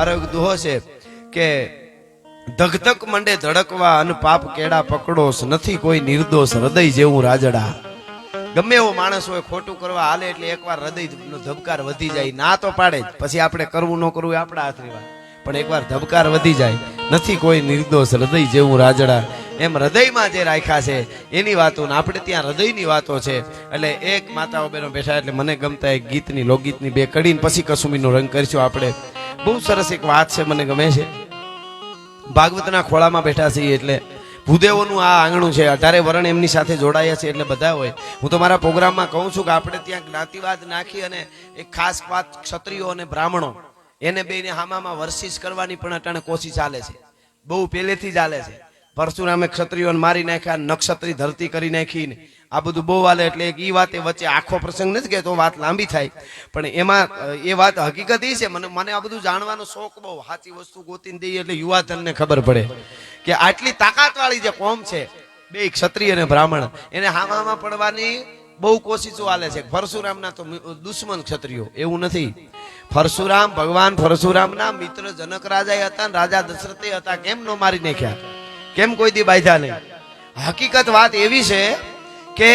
મારો એક દુહો છે કે ધગધગ મંડે ધડકવા અને પાપ કેડા પકડોસ, નથી કોઈ નિર્દોષ હૃદય જેવું રાજડા. ગમે એવો માણસ હોય ખોટું કરવા હાલે એટલે એકવાર હૃદયનો ધબકાર વધી જાય, ના તો પાડે જ, પછી આપણે કરવું ન કરવું એ આપણા હાથની વાત, પણ એકવાર ધબકાર વધી જાય, નથી કોઈ નિર્દોષ હૃદય જેવું રાજડા. એમ હૃદયમાં જે રાખ્યા છે એની વાતો ને આપણે ત્યાં હૃદયની વાતો છે. એટલે એક માતાઓ બહેનો બેઠા એટલે મને ગમતા એક ગીતની લોકગીતની બે કડીને પછી કસુમીનો રંગ કરીશું આપણે. બહુ સરસ એક વાત છે, મને ગમે છે. ભાગવતના ખોળામાં બેઠા છીએ એટલે ભૂદેવોનું આ આંગણું છે, 18 વરણ એમની સાથે જોડાયા છે એટલે બધા હોય. હું તો મારા પ્રોગ્રામમાં કહું છું કે આપણે ત્યાં જ્ઞાતિવાદ નાખી અને એક ખાસ વાત ક્ષત્રિયો અને બ્રાહ્મણો એને બેને હામામાં વર્સિસ કરવાની પણ અટાણે કોશિશ ચાલે છે, બહુ પહેલેથી ચાલે છે. પરશુરામે ક્ષત્રિયોને મારી નાખ્યા, નક્ષત્રી ધરતી કરી નાખીને આ બધું બહુ હાલે. એટલે એ વાતે વચ્ચે આખો પ્રસંગ નથી કહેતો, વાત લાંબી થાય, પણ એમાં એ વાત હકીકત એ છે. મને આ બધું જાણવાનો શોખ બહુ, સાચી વસ્તુ ગોતીને દઈએ એટલે યુવાધનને ખબર પડે કે આટલી તાકાત વાળી જે કોમ છે બે ક્ષત્રિય અને બ્રાહ્મણ, એને હામામાં પડવાની બહુ કોશિશો હાલે છે. પરશુરામના તો દુશ્મન ક્ષત્રિયો, એવું નથી. પરશુરામ ભગવાન પરશુરામના મિત્ર જનક રાજા હતા, રાજા દશરથે હતા, કેમ નો મારી નાખ્યા, કેમ કોઈ દી બાંધ્યા નહીં? હકીકત વાત એવી છે કે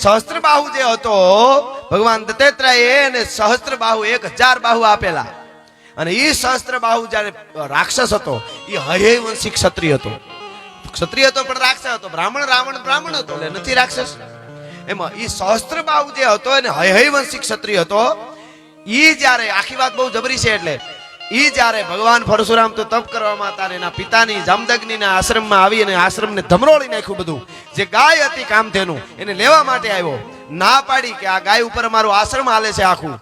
સહસ્ત્રબાહુ જે હતો ભગવાન દત્તાત્રેય એને સહસ્ત્રબાહુ 1000 બાહુ આપેલા, અને એ સહસ્ત્રબાહુ જયારે રાક્ષસ હતો એ હયવંશી ક્ષત્રિય હતો. ક્ષત્રિય હતો પણ રાક્ષસ હતો. રાવણ બ્રાહ્મણ હતો એટલે નથી રાક્ષસ. એમાં એ સહસ્ત્રબાહુ જે હતો એને હયવંશી ક્ષત્રિય હતો. ઈ જ્યારે આખી વાત બહુ જબરી છે. એટલે ઈ જ્યારે ભગવાન પરશુરામ તો તપ કરવામાં હતા, એના પિતાની જામદગ્નિના આશ્રમમાં આવી અને આશ્રમને ધમરોળી નાખ્યું. બધું જે ગાય હતી કામધેનુ એને લેવા માટે આવ્યો, ના પાડી કે આ ગાય ઉપર અમારું આશ્રમ હાલે છે આખું.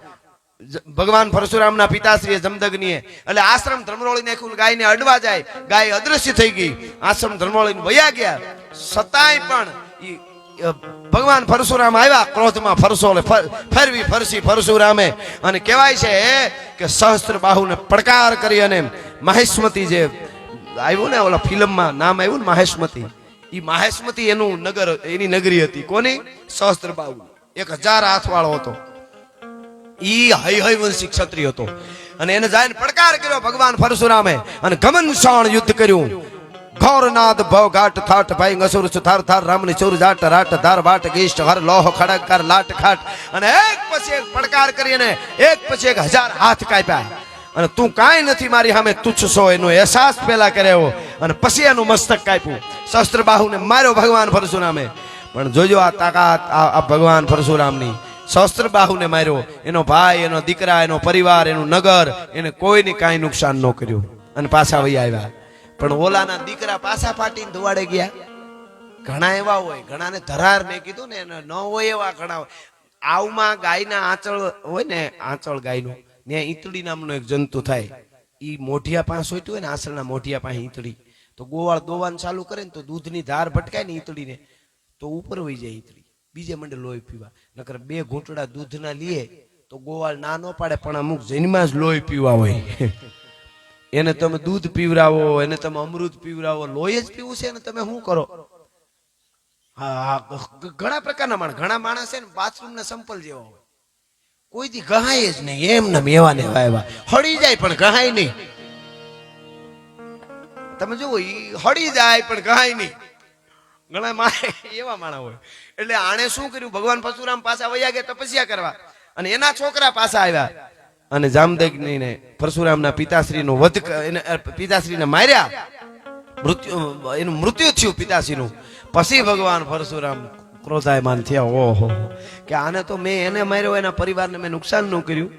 ભગવાન પરશુરામના પિતાશ્રીએ જમદગ્નિએ એટલે આશ્રમ ધર્મરોળી નાખ્યું. ગાયને અડવા જાય, ગાય અદ્રશ્ય થઈ ગઈ, આશ્રમ ધર્મરોળીને વયા ગયા. છતાંય પણ ભગવાન પરશુરામ આવ્યા ક્રોધમાં, ફરવી ફરસી પરશુરામે, અને કહેવાય છે કે સહસ્ત્ર બાહુને પડકાર કરી અને માહેશ્મતી જે આવ્યું ને ઓલા ફિલ્મમાં નામ આવ્યું ને માહેશ્મતી, એ માહેશ્મતી એનું નગર, એની નગરી હતી. કોની? સહસ્ત્ર બાહુ. 1000 હાથ વાળો હતો. ઈ હયવંશી ક્ષત્રિય હતો અને એને જઈને પડકાર કર્યો ભગવાન પરશુરામે, અને ઘમનશાણ યુદ્ધ કર્યું. ઘોરનાદ ભવ ઘાટ થાટ ભાઈ અસુર સુથાર થાર રામની ચોર જાટ રાટ ધાર વાટ ગીષ્ટ હર લોહ ખડકકાર લાટ ખાટ, અને એક પછી એક પડકાર કરી અને એક પછી એક 1000 હાથ કાપ્યા. અને તું કાંઈ નથી મારી સામે તુચ્છ છો એનો અહેસાસ પેલા કર્યો, અને પછી એનું મસ્તક કાપ્યું. સહસ્ત્રબાહુને માર્યો ભગવાન પરશુરામે. પણ જોજો આ તાકાત આ ભગવાન પરશુરામની. સહસ્ત્રબાહુને માર્યો, એનો ભાઈ, એનો દીકરા, એનો પરિવાર, એનું નગર, એને કોઈને કાંઈ નુકસાન ન કર્યું, અને પાછા વહી આવ્યા. પણ ઓલાના દીકરા પાછા ફાટીને ધોવાડે ગયા. ઘણા એવા હોય, ઘણાને ધરાર મેં કીધું ને ન હોય એવા ઘણા હોય. આવમાં ગાયના આંચળ હોય ને, આંચળ ગાયનું, ત્યાં ઈંતળી નામનું એક જંતુ થાય. ઈ મોઢિયા પાસે હોય ને, આંચળના મોઢિયા પાસે ઈંતળી, તો ગોવાળ દોવાનું ચાલુ કરે ને તો દૂધની ધાર ભટકાય ને ઈંતળીને, તો ઉપર વહી જાય ઈંતળી, બીજે મંડે લોહી પીવા. નકર 2 ઘૂંટડા દૂધના લીએ તો ગોવાળ ના ન પાડે, પણ અમુક જન્મમાં જ લોહી પીવા હોય. એને તમે દૂધ પીવરાવો, એને તમે અમૃત પીવરાવો, લોહી જ પીવું છે ને તમે શું કરો? હા, ઘણા પ્રકારના માણસ, ઘણા માણસ છે ને બાથરૂમ ના સંપલ જેવા હોય, કોઈ દી ગહાય જ નહીં, એમને એવા ને એવા હળી જાય પણ ગહાય નહીં. તમે જુઓ, હળી જાય પણ ગહાય નહીં. ઘણા માણસ એવા માણસ હોય. એટલે આણે શું કર્યું, ભગવાન પરશુરામ પાછા વયા ગયા તપસ્યા કરવા, અને એના છોકરા પાછા આવ્યા અને જામદગ્નિને પરશુરામના પિતાશ્રીનો વધ, પિતાશ્રીને માર્યા, એનું મૃત્યુ થયું પિતાશ્રીનું. પછી ભગવાન પરશુરામ ક્રોધાયમાન થયા. ઓહો, કે આને તો મેં એને માર્યો, એના પરિવારને મેં નુકસાન ન કર્યું,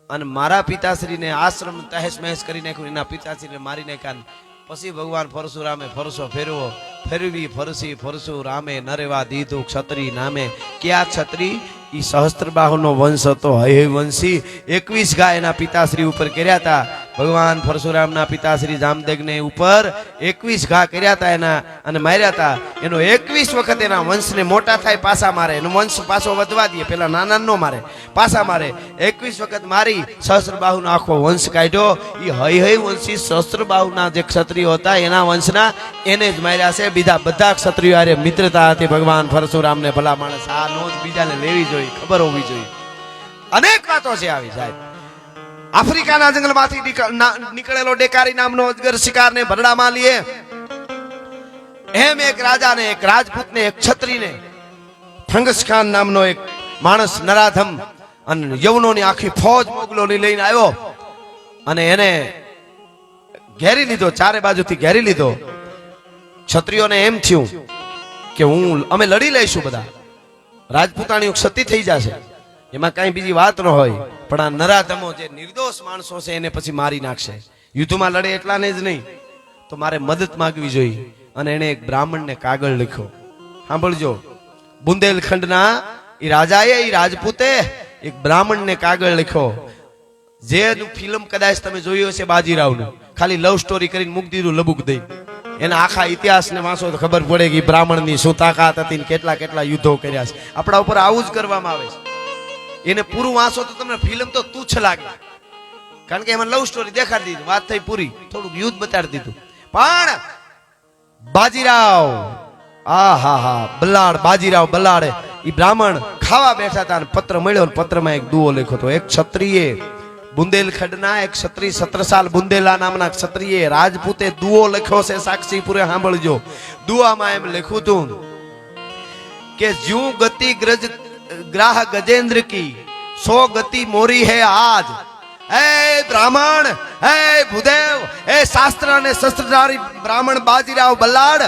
અને મારા પિતાશ્રીને આશ્રમ તહેસ મહેસ કરી નાખ્યું, એના પિતાશ્રીને મારી નાખ્યા. પછી ભગવાન પરશુરામે ફરસો ફેરવો, ફેરવી ફરસી પરશુરામે નરેવા દીધું ક્ષત્રિય નામે. ક્યાં ક્ષત્રિય? ઈ સહસ્ત્રબાહુનો વંશ હતો, હયવંશી. 21 ગાય એના પિતાશ્રી ઉપર કર્યા હતા. ભગવાન પરશુરામના પિતાશ્રી જામદગ્નિ ઉપર 21 ઘા કર્યા હતા એના, અને માર્યા હતા. એનો 21 વખત એના વંશને મોટા થાય પાછા મારે, એનો વંશ પાછો વધવા દે, પેલા નાના નો મારે, પાછા મારે. 21 વખત મારી સહસ્ત્રબાહુનો આખો વંશ કાઢ્યો. એ હયવંશી સહસ્ત્રબાહુના જે ક્ષત્રિયો હતા એના વંશના એને જ માર્યા છે. બીજા બધા ક્ષત્રિયો હારે મિત્રતા હતી ભગવાન પરશુરામને. ભલા માણસ આ નોંધ બીજાને લેવી જોઈએ, ખબર હોવી જોઈએ. અનેક વાતો છે આવી સાહેબ. આફ્રિકાના જંગલમાંથી નીકળેલો ડેકારી નામનો અજગર શિકારને ભરડામાં લીએ એમ એક રાજાને, એક રાજપૂતને, એક ક્ષત્રિયને ફંગસ ખાન નામનો એક માણસ નરાધમ અને યવનોની આખી ફોજ મોગલોની લઈને આવ્યો અને એને ઘેરી લીધો, ચારે બાજુથી ઘેરી લીધો. ક્ષત્રિયોને એમ થયું કે અમે લડી લઈશું, બધા રાજપૂતાણીઓ ક્ષતિ થઈ જશે, એમાં કઈ બીજી વાત ન હોય, પણ આ નરાધમો જે નિર્દોષ માણસો છે એને પછી મારી નાખશે. યુદ્ધમાં લડે એટલાને જ નહીં, તો મારે મદદ માંગવી જોઈએ. અને એને એક બ્રાહ્મણને કાગળ લખ્યો. સાંભળજો, બુંદેલખંડના એ રાજાએ, એ રાજપૂતે એક બ્રાહ્મણને કાગળ લખ્યો, જેનું ફિલ્મ કદાચ તમે જોયું હશે બાજીરાવનું, ખાલી લવ સ્ટોરી કરીને મૂકી દીધું લબુક દઈ. એના આખા ઇતિહાસને વાંચો તો ખબર પડે કે બ્રાહ્મણની શું તાકાત હતી ને કેટલા કેટલા યુદ્ધો કર્યા છે. આપણા ઉપર આવું જ કરવામાં આવે છે. એને પૂરું વાંચો તો તમને ફિલ્મ તો તુચ્છ લાગે, કારણ કે એમાં લવ સ્ટોરી દેખાડી દીધી, વાત થઈ પૂરી, થોડુંક યુદ્ધ બતાડી દીધું. પણ બાજીરાવ, બલ્લાડ, બાજીરાવ બલ્લાડ, એ બ્રાહ્મણ ખાવા બેઠા હતા અને પત્ર મળ્યો. પત્રમાં એક દુઓ લખ્યો હતો. એક ક્ષત્રિયે, બુંદેલખંડના એક ક્ષત્રિય, 17 સાલ બુંદેલા નામના ક્ષત્રિયે રાજપૂતે દુઓ લખ્યો છે. સાક્ષીપુરે સાંભળજો. દુઆમાં એમ લખ્યું હતું કે જ્યું ગતિ ગ્રાહ ગજેન્દ્ર કી, સો ગતિ મોરી હે આજ. હે બ્રાહ્મણ, હે ભૂદેવ, હે શાસ્ત્ર અને શસ્ત્રધારી બ્રાહ્મણ બાજીરાવ બલ્લાડ,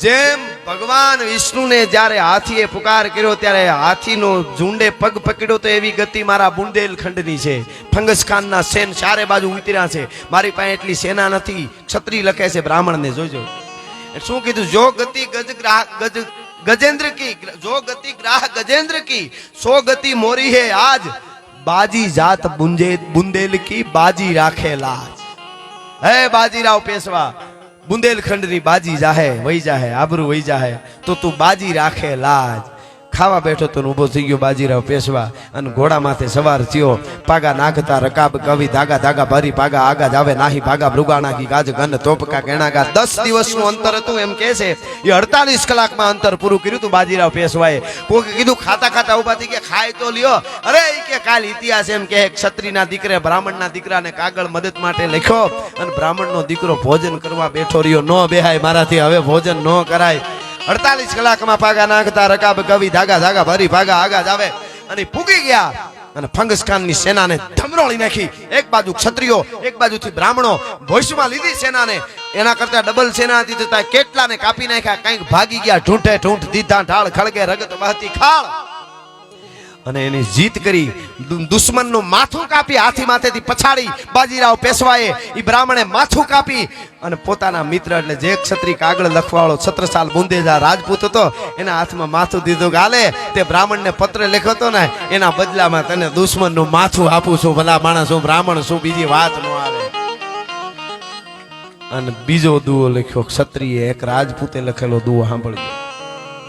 જેમ ભગવાન વિષ્ણુને જ્યારે હાથીએ પુકાર કર્યો ત્યારે હાથીનો ઝુંડે પગ પકડ્યો, તો એવી ગતિ મારા બુંદેલખંડની છે. ફંગસ ખાનના સેન ચારે બાજુ ઉતર્યા છે, મારી પાસે એટલી સેના નથી. ક્ષત્રિય લખે છે બ્રાહ્મણને, જોજો શું કીધું. જો ગતિ ગજેન્દ્ર કી, જો ગતિ ગ્રાહ ગજેન્દ્ર કી, સો ગતિ મોરી હે આજ. બાજી જાત બુંદેલ કી, બાજી રાખે લાજ. હે બાજીરાવ પેશવા, બુંદેલખંડની બાજી જાહે, વહી જાહે, આબરૂ વહી જાહે, તો તું બાજી રાખે લાજ. ખાવા બેઠો તો ઉભો થઈ ગયો બાજીરાવ પેશવા અને ઘોડા માથે સવાર થયો. પાગા નાખતા રકાબ કવિ, ધાગા ધાગા ભરી પાગા આગા જાવે નાહી ભાગા મૃગાણા કી ગાજ ગન તોપકા કેણાગા. 10 દિવસનું અંતર હતું એમ કે છે. એ 48 કલાકમાં અંતર પૂરું કર્યું હતું બાજીરાવ પેશવાએ. કોઈ કીધું ખાતા ખાતા ઉભા થઈ ગયા, ખાય તો લ્યો. અરે એ કે કાલ ઇતિહાસ એમ કે ક્ષત્રિયના દીકરે બ્રાહ્મણના દીકરાને કાગળ મદદ માટે લખ્યો અને બ્રાહ્મણનો દીકરો ભોજન કરવા બેઠો રહ્યો. ન બેહાય મારાથી, હવે ભોજન ન કરાય. 48 કલાકમાં પાગા નાખતા રકાબ કવિ, ધાગા ધાગા ભરી ભાગા આગા જાવે અને પૂગી ગયા અને ફંગસ ખાનની સેનાને ધમરોળી નાખી. એક બાજુ ક્ષત્રિયો, એક બાજુથી બ્રાહ્મણો ભોજમાં લીધી સેનાને. એના કરતા ડબલ સેના હતી, કેટલાને કાપી નાખ્યા, કંઈક ભાગી ગયા. ઢૂંઢે ઢૂંઢ દીધા ઢાળ ખળગે રગત વહતી ખાળ. અને એની જીત કરી, દુશ્મનનું માથું કાપી, હાથી માથેથી પછાડી બાજીરાવ પેશવાએ એ બ્રાહ્મણે માથું કાપી અને પોતાના મિત્ર એટલે જે ક્ષત્રિય કાગળ લખવાળો 17 સાલ બુંદેજા રાજપૂત હતો એના હાથમાં માથું દીધું. ગાલે તે બ્રાહ્મણને પત્ર લખ્યો હતો ને, એના બદલામાં તને દુશ્મનનું માથું આપું છું. ભલા માણસ, હું બ્રાહ્મણ છું, બીજી વાત ન આવે. અને બીજો દુઓ લખ્યો ક્ષત્રિય, એક રાજપૂતે લખેલો દુઓ સાંભળજો.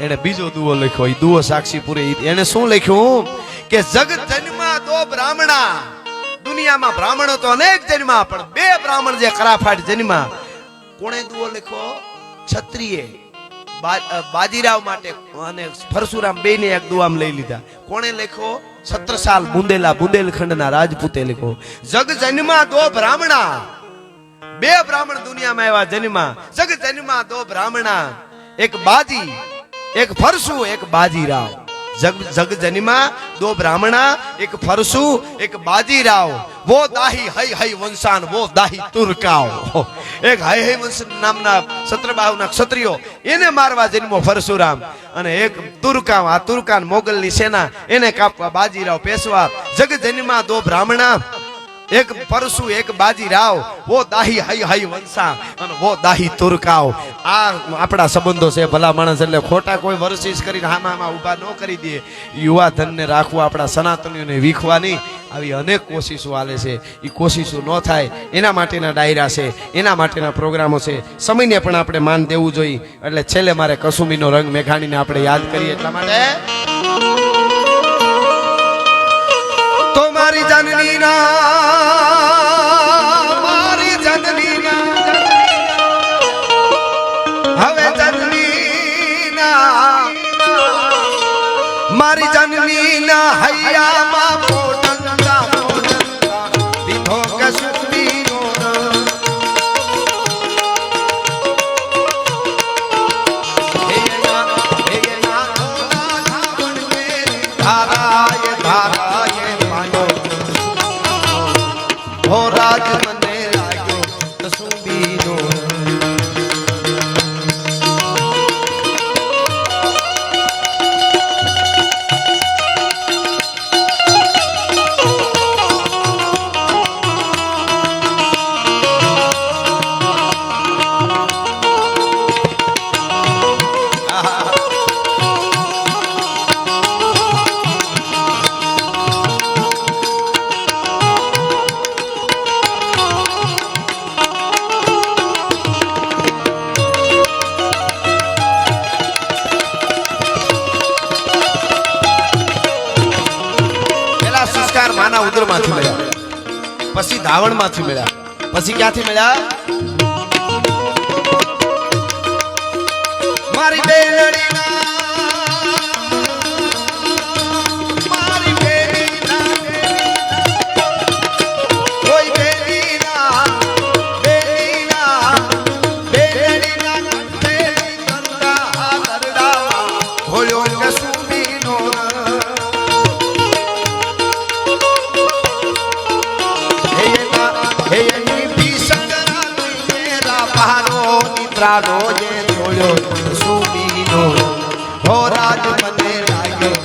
એને બીજો દુઓ લખ્યો, એ દુઓ સાક્ષીપુરે. એને શું લખ્યું કે જગત જન્મા દો બ્રાહ્મણા. દુનિયામાં બ્રાહ્મણો તો અનેક જન્મા, પણ 2 બ્રાહ્મણ જે ખરાફાટ જન્મા. કોણે દુઓ લખ્યો? ક્ષત્રિય, બાજીરાવ માટે અને પરશુરામ બેને એક દુઆમ લઈ લીધા. કોણે લખ્યો? 17 સાલ બુંદેલખંડના રાજપૂતે લખ્યો. જગ જન્મા દો બ્રાહ્મણા. 2 બ્રાહ્મણ દુનિયામાં એવા જન્મા. જગ જન્મા દો બ્રાહ્મણા, એક બાજી, એક ફરસુ, એક બાજીરાવ. जग जनिमा दो ब्राह्मणा, एक फरसू एक बाजीराव. वो दाही हई हई वंशान, वो दाही तुर्काओ. एक हई हई वंश नामना सत्रबाहुना क्षत्रियो એને મારવા જન્મો પરશુરામ, અને એક તુર્કા, આ તુર્કાન મોગલની સેના એને કાપવા બાજીરાવ પેશવા. જગ જન્મા દો બ્રાહ્મણા, एक परशु एक बाजीराव. वो दाही हई हई वंशा અને वो दाही तुर्काओ. આ આપણા સંબંધો છે. ભલા માણસ એટલે ખોટા કોઈ વર્સિસ કરીને હામાં ઊભા ન કરી દે. યુવા ધનને રાખવા, આપણા સનાતનીઓને વીખવાની આવી અનેક કોશિશો હાલે છે. એ કોશિશો ન થાય એના માટેના ડાયરા છે, એના માટેના પ્રોગ્રામો છે. સમયને પણ આપણે માન દેવું જોઈએ. એટલે છેલ્લે મારે કસુમીનો રંગ મેઘાણીને આપણે યાદ કરીએ એટલા માટે. તો મારી જનની ના, મારી જનની ના, હવે જનની ના, મારી જનની ના હૈયામાં પોટંગા પોટંગા દીધો ધારાએ ધારાએ પાયો હો રાજ મને લાગ્યો કસુંબીનો માના ઉદર માંથી મળ્યા પછી ધાવણ માંથી મળ્યા પછી ક્યાંથી મળ્યા મારી બેલડીના મારી બેલીના કોઈ બેલીના બેલીના બેલડીના કંઠે ગંગા દરડા હોયો કસુંબીનો નિદ્રાનો જે છોડ્યો સુબીનો હો રાજ મને લાગ્યો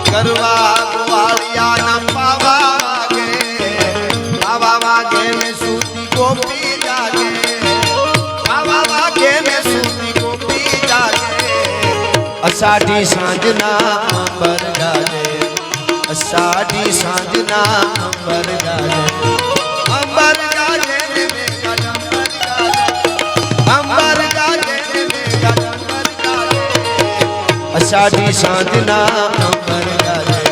કરવા અષાઢી સાંજના અંબર ગાજે અષાઢી સાંજના અંબર ગાજે અંબર ગાજે અંબર ગાજે અષાઢી સાંજના અંબર ગાજે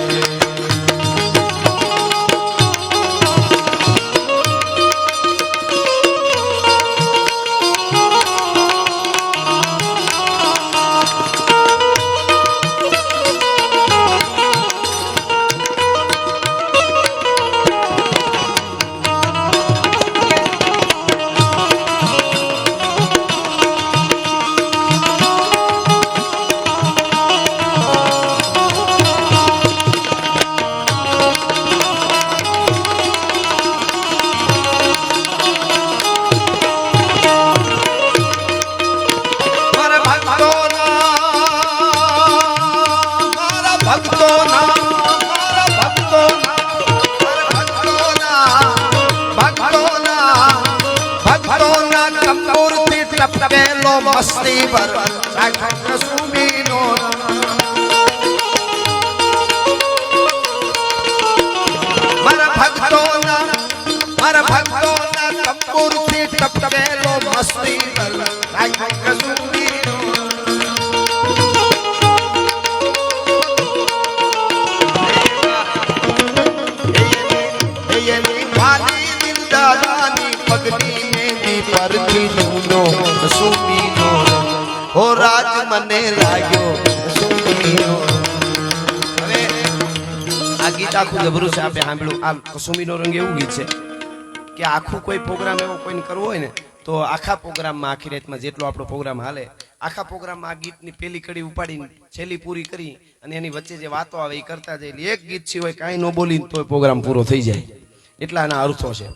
ટપકેલો મસ્તી પર સાખર સુબીનો મારા ભક્તોના કંપુરથી ટપકેલો મસ્તી પર સાખર સુબીનો એની વાલી દિલ દાદાની પગની મેંદી પરથી જૂનો સુબીનો હો રાજ મને લાગ્યો સુબીનો હવે આ ગીત આખું જબરું છે આપણે સાંભળ્યું આ કસુંબીનો રંગ એવું ગીત છે કે આખું કોઈ પ્રોગ્રામ એવો કોઈને કરવો હોય ને તો આખા પ્રોગ્રામમાં આખી રાતમાં જેટલો આપણો પ્રોગ્રામ હાલે આખા પ્રોગ્રામમાં આ ગીતની પેલી કડી ઉપાડીને છેલ્લી પૂરી કરી અને એની વચ્ચે જે વાતો આવે એ કરતા જાય એક ગીત સિવાય કાંઈ ન બોલીને તો પ્રોગ્રામ પૂરો થઈ જાય એટલા એના અર્થો છે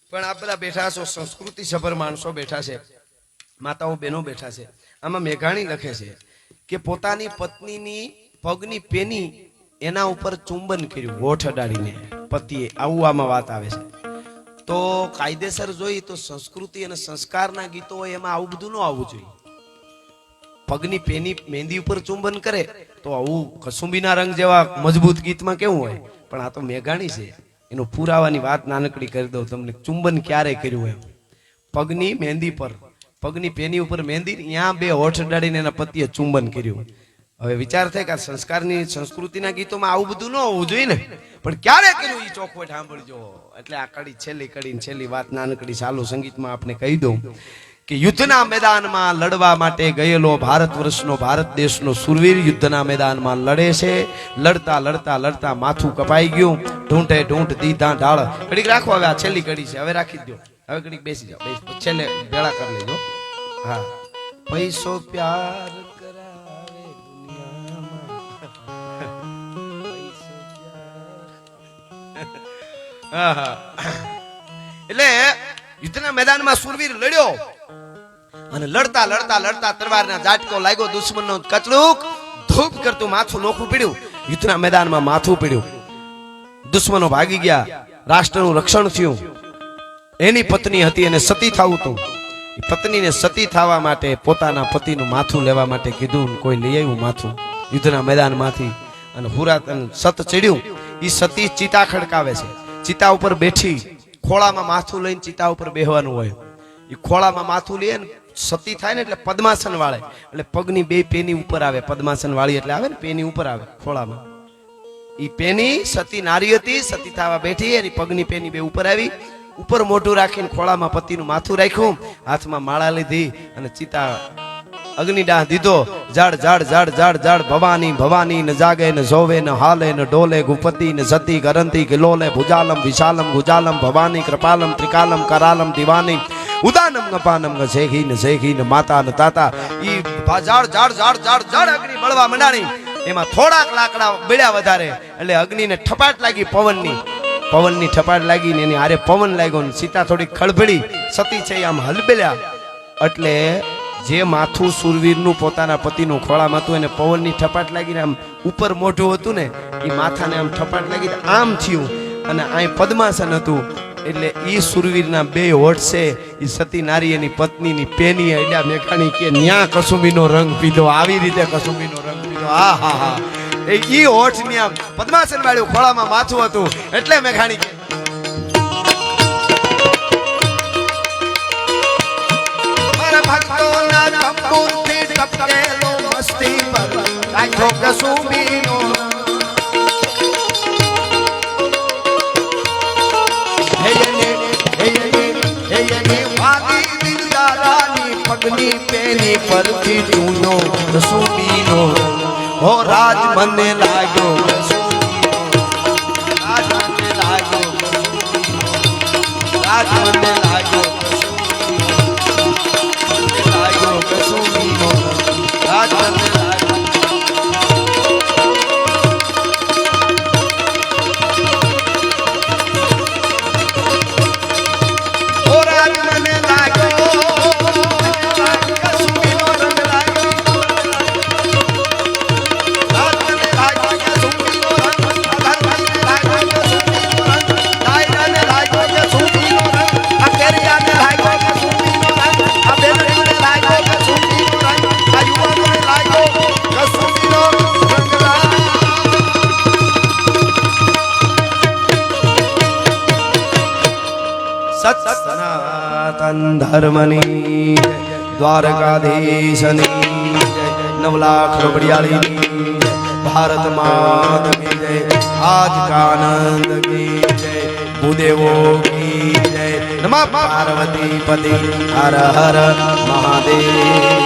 પણ આ બધા બેઠા છો સંસ્કૃતિ સભર માણસો બેઠા છે માતાઓ બહેનો બેઠા છે આમાં મેઘાણી લખે છે કે પોતાની પત્નીની પગની પેની એના ઉપર ચુંબન કર્યું હોઠ અડાડીને પતિએ આવું આમાં વાત આવે છે તો કાયદેસર જોઈએ તો સંસ્કૃતિ અને સંસ્કારના ગીતો હોય એમાં આવું બધું ન આવવું જોઈએ પગની પેની મહેંદી ઉપર ચુંબન કરે તો આવું કસુંબીના રંગ જેવા મજબૂત ગીતમાં કેવું હોય પણ આ તો મેઘાણી છે એનો પુરાવાની વાત નાનકડી કરી દઉં તમને ચુંબન ક્યારે કર્યું એમ પગની મહેંદી પર પગની પેની ઉપર મહેંદી ત્યાં બે હોઠ અડાડીને એના પતિએ ચુંબન કર્યું હવે વિચાર થાય કે આ સંસ્કારની સંસ્કૃતિના ગીતોમાં આવું બધું ન હોવું જોઈએ ને, પણ ક્યારે કર્યું એ ચોખવટ સાંભળજો. એટલે આ કડી છેલ્લી વાત નાનકડી ચાલુ સંગીતમાં આપણે કહી દઉં કે યુદ્ધના મેદાનમાં લડવા માટે ગયેલો ભારત વર્ષનો ભારત દેશનો સુરવીર યુદ્ધના મેદાનમાં લડે છે. લડતા લડતા લડતા માથું કપાઈ ગયું, ઢૂંઢ દીધા ઢાળ. કડીક રાખો, હવે આ છેલ્લી કડી છે, હવે રાખી દો. હવે કડીક બેસી જાઓ, છેલ્લે ભેળા કરી લેજો. હા, પૈસો પ્યાર કરાવે દુનિયામાં. એટલે યુદ્ધના મેદાનમાં સુરવીર લડ્યો અને લડતા લડતા લડતા તલવારના ઝાટકો લાગ્યો, દુશ્મનનો કચડુક ધૂપ કરતું માથું નોખું પડ્યું. યુદ્ધના મેદાનમાં માથું પડ્યું, દુશ્મનો ભાગી ગયા, રાષ્ટ્રનું રક્ષણ થયું. એની પત્ની હતી અને સતી થવું હતું. પત્નીને સતી થવા માટે પોતાના પતિનું માથું લેવા માટે કીધું, કોઈ લઈ આવ્યું માથું યુદ્ધના મેદાનમાંથી. અને હુરાતન સત ચડ્યું. એ સતી ચિતા ખડકાવે છે, ચિતા ઉપર બેઠી, ખોળામાં માથું લઈને ચિતા ઉપર બેહવાનું હોય. એ ખોળામાં માથું લે ને સતી થાય ને એટલે પદ્માસન વાળે, એટલે પગની બે પેની ઉપર આવે. પદ્માસન વાળી એટલે આવે ને પેની ઉપર આવે ખોળામાં. એ પેની સતી નારી હતી, સતી થવા બેઠી, એની પગની પેની બે ઉપર આવી. ઉપર મોઢું રાખીને ખોળામાં પતિનું માથું રાખ્યું, હાથમાં માળા લીધી અને ચિતા અગ્નિદાહ દીધો. જાડ જાડ જાડ જાડ જાડ ભવાની ભવાની ન જાગે ન જોવે ન હાલે ન ડોલે ગુપતિ ન સતી ગરંતી કિલોલે ભુજાલમ વિશાલમ ગુજાલમ ભવાની કૃપાલમ ત્રિકાલમ કરાલમ દિવાની ઉદાનમ ગપાનમ ગેઘી ન ઝેઘી ન માતા ન તાતા. ઈ જાડ જાડ જાડ જાડ જાડ અગ્નિ બળવા મંડાણી. એમાં થોડાક લાકડા બળ્યા વધારે એટલે અગ્નિને ઠપાટ લાગી, પવનની ઠપાટ લાગી ને એની હારે પવન લાગ્યો ને સીતા થોડી ખળભળી. સતી છે આમ હલબેલ્યા. એટલે જે માથું સુરવીરનું પોતાના પતિનું ખોળામાં હતું એને પવનની ઠપાટ લાગીને આમ ઉપર મોઢું હતું ને એ માથાને આમ ઠપાટ લાગી આમ થયું. અને આ પદ્માસન હતું એટલે ઈ સુરવીરના બે હોઠ છે, ઈ સતી નારી એની પત્નીની પેની અડ્યા. મેઘાણી કે ન્યા કસુંબીનો રંગ પીધો, આવી રીતે કસુંબીનો રંગ પીધો. હા હા હા, ઈ હોઠ ની આમ પદ્માસન વાળું ખોળામાં માથું હતું એટલે મેઘાણી કે મારા ભક્તોના તંબુરથી ટપકેલો મસ્તી પર રાખ્યો કસુંબીનો. પગની પેની પરથી ચૂનો કસુંબીનો હો રાજ મને લાગ્યો, રાજ મને લાગ્યો, રાજ મને લાગ્યો, કસુંબીનો રાજ મને લાગ્યો. ઓ રાજ મને લાગ્યો, સનાતન ધર્મની દ્વારકાધીશની 9 લાખ રબડિયાળીની ભારત માતા કી જય, આજ કાનંદ કી જય, ભૂદેવો કી જય. નમઃ પાર્વતી પતિ હર હર મહાદેવ.